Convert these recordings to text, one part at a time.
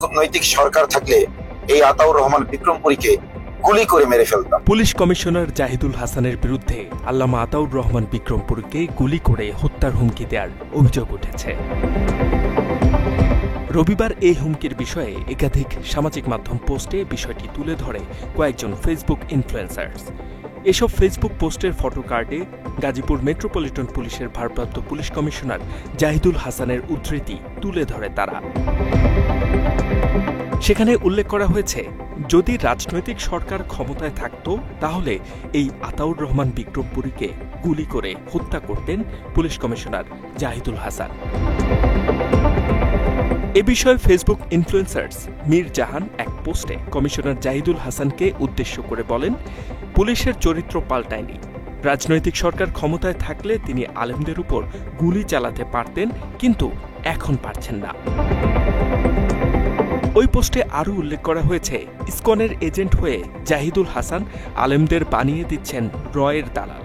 নৈতিক সরকার থাকলে এই আতাউর রহমান বিক্রমপুরীকে গুলি করে মেরে ফেলতাম। পুলিশ কমিশনার জাহিদুল হাসানের বিরুদ্ধে আল্লামা আতাউর রহমান বিক্রমপুরীকে গুলি করে হত্যার হুমকি দেওয়ার অভিযোগ উঠেছে। রবিবার এই হুমকির বিষয়ে একাধিক সামাজিক মাধ্যম পোস্টে বিষয়টি তুলে ধরে কয়েকজন ফেসবুক ইনফ্লুয়েন্সার্স। এসব ফেসবুক পোস্টের ফটো কার্ডে গাজীপুর মেট্রোপলিটন পুলিশের ভারপ্রাপ্ত পুলিশ কমিশনার জাহিদুল হাসানের উদ্ধৃতি তুলে ধরে তারা। সেখানে উল্লেখ করা হয়েছে, যদি রাজনৈতিক সরকার ক্ষমতায় থাকত তাহলে এই আতাউর রহমান বিক্রমপুরীকে গুলি করে হত্যা করতেন পুলিশ কমিশনার জাহিদুল হাসান। এ বিষয়ে ফেসবুক ইনফ্লুয়েন্সার্স মীর জাহান এক পোস্টে কমিশনার জাহিদুল হাসানকে উদ্দেশ্য করে বলেন, পুলিশের চরিত্র পাল্টায়নি। রাজনৈতিক সরকার ক্ষমতায় থাকলে তিনি আলেমদের উপর গুলি চালাতে পারতেন, কিন্তু এখন পারছেন না। ওই পোস্টে আরও উল্লেখ করা হয়েছে, ইসকনের এজেন্ট হয়ে জাহিদুল হাসান আলেমদের বানিয়ে দিচ্ছেন রয়ের দালাল।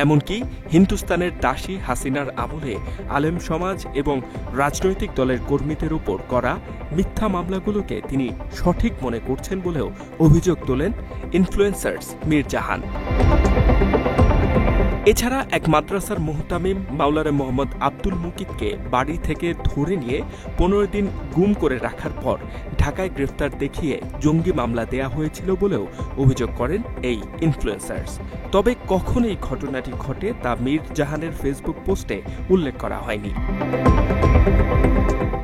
এমনকি হিন্দুস্তানের দাসী হাসিনার আমলে আলেম সমাজ এবং রাজনৈতিক দলের কর্মীদের উপর করা মিথ্যা মামলাগুলোকে তিনি সঠিক মনে করছেন বলেও অভিযোগ তোলেন ইনফ্লুয়েন্সার্স মীর জাহান। এছাড়া এক মাদ্রাসার মুহতামিম মাওলানা মোহাম্মদ আব্দুল মুকিতকে বাড়ি থেকে ধরে নিয়ে 15 দিন গুম করে রাখার পর ঢাকায় গ্রেফতার দেখিয়ে জঙ্গি মামলা দেয়া হয়েছিল বলেও অভিযোগ করেন এই ইনফ্লুয়েন্সার্স। তবে কখন এই ঘটনাটি ঘটে তা মীর জাহানের ফেসবুক পোস্টে উল্লেখ করা হয়নি।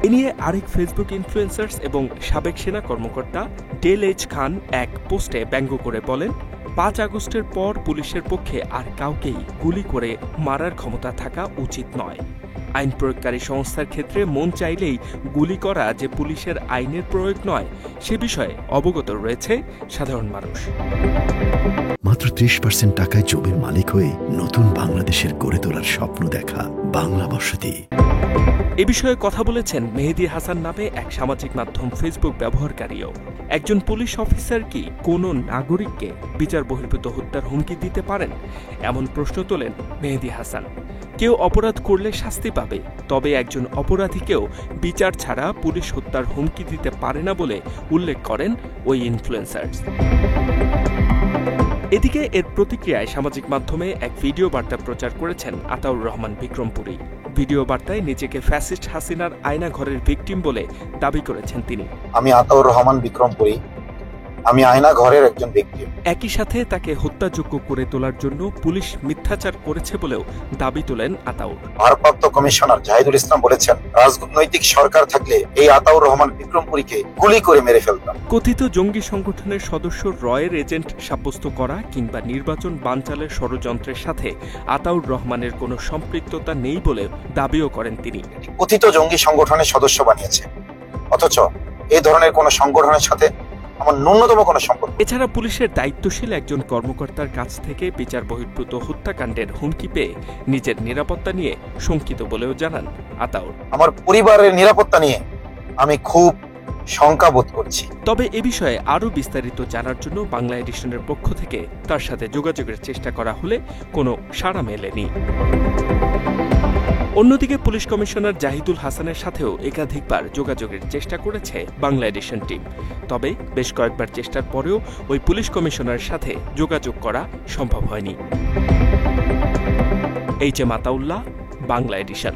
এ নিয়ে আরেক ফেসবুক ইনফ্লুয়েন্সার্স এবং সাবেক সেনা কর্মকর্তা ডেল এইচ খান এক পোস্টে ব্যঙ্গ করে বলেন, 5 আগস্টের পর পুলিশের পক্ষে আর কাউকেই গুলি করে মারার ক্ষমতা থাকা উচিত নয়। আইন প্রয়োগকারী সংস্থার ক্ষেত্রে মন চাইলেই গুলি করা যে পুলিশের আইনের প্রয়োগ নয়, সে বিষয়ে অবগত রয়েছে সাধারণ মানুষ। মাত্র 30% টাকায় জমির মালিক হয়ে নতুন বাংলাদেশের গড়ে তোলার স্বপ্ন দেখা বাংলা বসতি। এ বিষয়ে কথা বলেছেন মেহেদী হাসান নামে এক সামাজিক মাধ্যম ফেসবুক ব্যবহারকারীও। একজন পুলিশ অফিসার কি কোনো নাগরিককে বিচার বহির্ভূত হত্যার হুমকি দিতে পারেন? এমন প্রশ্ন তোলেন মেহেদী হাসান। কেউ অপরাধ করলে শাস্তি পাবে, তবে একজন অপরাধীকেও বিচার ছাড়া পুলিশ হত্যার হুমকি দিতে পারে না বলে উল্লেখ করেন ওই ইনফ্লুয়েন্সার্স। এদিকে এর প্রতিক্রিয়ায় সামাজিক মাধ্যমে এক ভিডিও বার্তা প্রচার করেছেন আতাউর রহমান বিক্রমপুরী। ভিডিও বার্তায় নিজেকে ফ্যাসিস্ট হাসিনার আয়না ঘরের ভিকটিম বলে দাবি করেছেন তিনি। আমি আতাউর রহমান বিক্রমপুরী, আমি আয়না ঘরের একজন ব্যক্তি। একই সাথে তাকে হত্যাযোগ্য করে তোলার জন্য পুলিশ মিথ্যাচার করেছে বলেও দাবি তোলেন আতাউর। ভারপ্রাপ্ত কমিশনার জাহিদুল ইসলাম বলেছেন, রাজনৈতিক সরকার থাকলে এই আতাউর রহমান বিক্রমপুরীকে গুলি করে মেরে ফেলতাম। কথিত জঙ্গি সংগঠনের সদস্য রয়ের এজেন্ট সাব্যস্ত করা কিংবা নির্বাচন বানচালের ষড়যন্ত্রের সাথে আতাউর রহমানের কোনো সম্পৃক্ততা নেই বলে দাবিও করেন তিনি। কথিত জঙ্গি সংগঠনের সদস্য বানিয়েছে, অথচ এই ধরনের কোন সংগঠনের সাথে আমার ন্যূনতম কোনো সম্পর্ক। এছাড়া পুলিশের দায়িত্বশীল একজন কর্মকর্তার কাছ থেকে বিচার বহির্ভূত হত্যাকাণ্ডের হুমকি পেয়ে নিজের নিরাপত্তা নিয়ে শঙ্কিত বলেও জানান আতাউর। আমার পরিবারের নিরাপত্তা নিয়ে আমি খুব শঙ্কা বোধ করছি। তবে এ বিষয়ে আরও বিস্তারিত জানার জন্য বাংলা এডিশনের পক্ষ থেকে তার সাথে যোগাযোগের চেষ্টা করা হলে কোনো সাড়া মেলেনি। অন্যদিকে পুলিশ কমিশনার জাহিদুল হাসানের সাথেও একাধিকবার যোগাযোগের চেষ্টা করেছে বাংলা এডিশন টিম। তবে বেশ কয়েকবার চেষ্টার পরেও ওই পুলিশ কমিশনারের সাথে যোগাযোগ করা সম্ভব হয়নি। H M Ataullah, Bangla addition.